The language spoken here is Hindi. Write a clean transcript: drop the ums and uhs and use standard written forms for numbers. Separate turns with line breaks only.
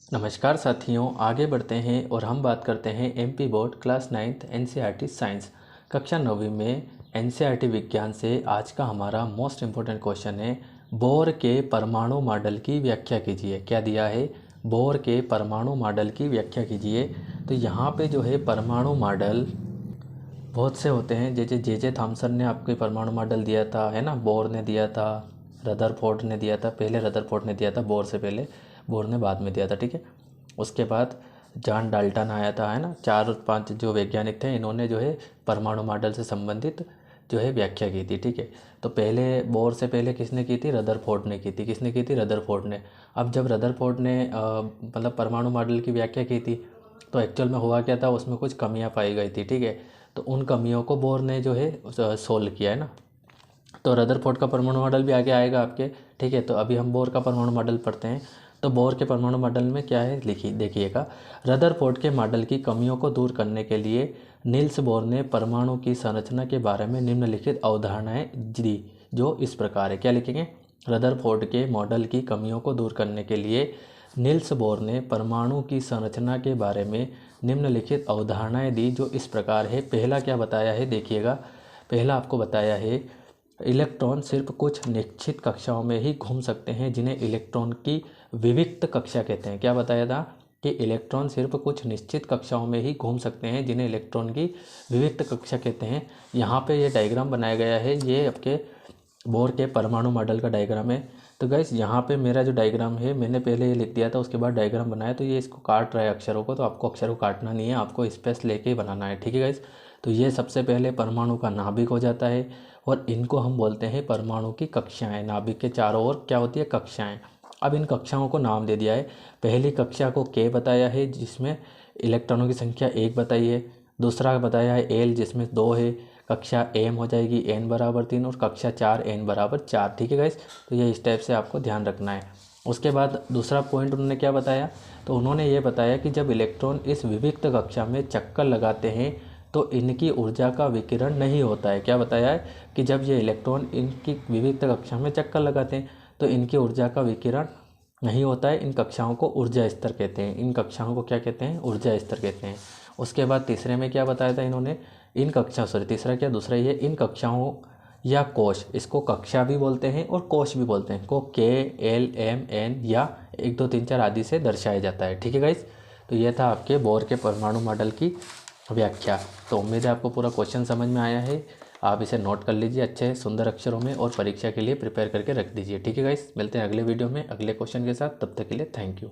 नमस्कार साथियों, आगे बढ़ते हैं और हम बात करते हैं MP board class 9th NCERT science कक्षा 9वीं में एनसीईआरटी विज्ञान से आज का हमारा मोस्ट इम्पोर्टेंट क्वेश्चन है। बोर के परमाणु मॉडल की व्याख्या कीजिए। क्या दिया है? बोर के परमाणु मॉडल की व्याख्या कीजिए। तो यहाँ पे जो है परमाणु मॉडल बहुत से होते हैं। जैसे जे थॉमसन ने आपको परमाणु मॉडल दिया था, है ना, बोर ने दिया था, रदरफोर्ड ने दिया था। पहले रदरफोर्ड ने दिया था बोर से पहले, बोर ने बाद में दिया था, ठीक है। उसके बाद जॉन डाल्टन आया था, है ना। 4-5 जो वैज्ञानिक थे, इन्होंने जो है परमाणु मॉडल से संबंधित जो है व्याख्या की थी, ठीक है। तो पहले बोर से पहले किसने की थी? रदरफोर्ड ने की थी। किसने की थी? रदरफोर्ड ने। अब जब रदरफोर्ड ने मतलब परमाणु मॉडल की व्याख्या की थी, तो एक्चुअल में हुआ क्या था, उसमें कुछ कमियां पाई गई थी, ठीक है। तो उन कमियों को बोर ने जो है सोल्व किया, है ना। तो रदरफोर्ड का परमाणु मॉडल भी आगे आएगा आपके, ठीक है। तो अभी हम बोर का परमाणु मॉडल पढ़ते हैं। तो बोर के परमाणु मॉडल में क्या है, लिखिए देखिएगा। रदरफोर्ड के मॉडल की कमियों को दूर करने के लिए नील्स बोर ने परमाणु की संरचना के बारे में निम्नलिखित अवधारणाएं दी, जो इस प्रकार है। क्या लिखेंगे? रदरफोर्ड के मॉडल की कमियों को दूर करने के लिए नील्स बोर ने परमाणु की संरचना के बारे में निम्नलिखित अवधारणाएं दी, जो इस प्रकार है। पहला क्या बताया है, देखिएगा। पहला आपको बताया है, इलेक्ट्रॉन सिर्फ कुछ निश्चित कक्षाओं में ही घूम सकते हैं, जिन्हें इलेक्ट्रॉन की विविक्त कक्षा कहते हैं। क्या बताया था कि इलेक्ट्रॉन सिर्फ कुछ निश्चित कक्षाओं में ही घूम सकते हैं, जिन्हें इलेक्ट्रॉन की विविक्त कक्षा कहते हैं। यहाँ पे ये डायग्राम बनाया गया है, ये आपके बोर के परमाणु मॉडल का डायग्राम है। तो गाइस यहाँ पे मेरा जो डायग्राम है, मैंने पहले ये लिख दिया था, उसके बाद डायग्राम बनाया। तो ये इसको काट रहा है अक्षरों को, तो आपको अक्षरों को काटना नहीं है, आपको स्पेस लेके ही बनाना है, ठीक है गाइस। तो ये सबसे पहले परमाणु का नाभिक हो जाता है, और इनको हम बोलते हैं परमाणु की कक्षाएं। नाभिक के चारों ओर क्या होती है? कक्षाएं। अब इन कक्षाओं को नाम दे दिया है। पहली कक्षा को के बताया है, जिसमें इलेक्ट्रॉनों की संख्या 1 बताई है। दूसरा बताया है एल, जिसमें 2 है। कक्षा एम हो जाएगी n बराबर 3, और कक्षा 4 n बराबर 4, ठीक है गाइस। तो ये इस टाइप से आपको ध्यान रखना है। उसके बाद दूसरा पॉइंट उन्होंने क्या बताया, तो उन्होंने ये बताया कि जब इलेक्ट्रॉन इस विविक्त कक्षा में चक्कर लगाते हैं तो इनकी ऊर्जा का विकिरण नहीं होता है। क्या बताया है कि जब ये इलेक्ट्रॉन इनकी विविक्त कक्षा में चक्कर लगाते हैं तो इनकी ऊर्जा का विकिरण नहीं होता है। इन कक्षाओं को ऊर्जा स्तर कहते हैं। इन कक्षाओं को क्या कहते हैं? ऊर्जा स्तर कहते हैं। उसके बाद तीसरे में क्या बताया था इन्होंने, इन कक्षा सॉरी तीसरा क्या, दूसरा ही है, इन कक्षाओं या कोश, इसको कक्षा भी बोलते हैं और कोश भी बोलते हैं, को के एल एम एन या 1 2 3 4 आदि से दर्शाया जाता है, ठीक है गाइस। तो ये था आपके बोर के परमाणु मॉडल की व्याख्या। तो उम्मीद है आपको पूरा क्वेश्चन समझ में आया है। आप इसे नोट कर लीजिए अच्छे सुंदर अक्षरों में, और परीक्षा के लिए प्रिपेयर करके रख दीजिए, ठीक है गाइस। मिलते हैं अगले वीडियो में अगले क्वेश्चन के साथ। तब तक के लिए थैंक यू।